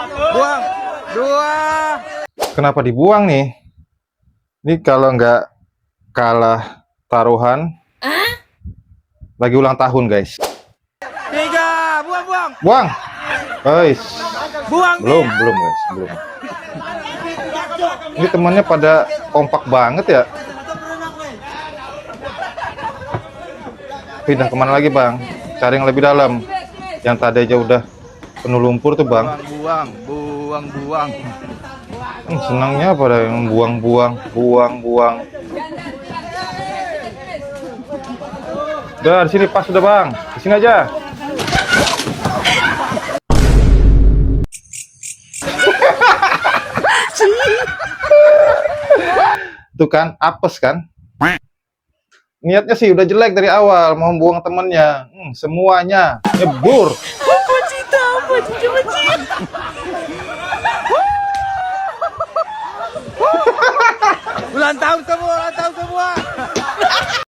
Buang. Dua. Kenapa dibuang nih? Ini kalau nggak kalah taruhan, lagi ulang tahun guys. Tiga. Buang, buang. Buang, guys. Buang. Belum guys, belum. Ini temannya pada kompak banget ya. Pindah kemana lagi bang? Cari yang lebih dalam. Yang tadi aja udah penuh lumpur tuh bang. Buang, buang, buang. Senangnya pada yang buang-buang, buang-buang. Udah di sini pas udah bang, di sini aja. Tuh kan, apes kan? Niatnya sih udah jelek dari awal, mau buang temennya. Semuanya nyebur. Ulang tahun semua, ulang tahun semua.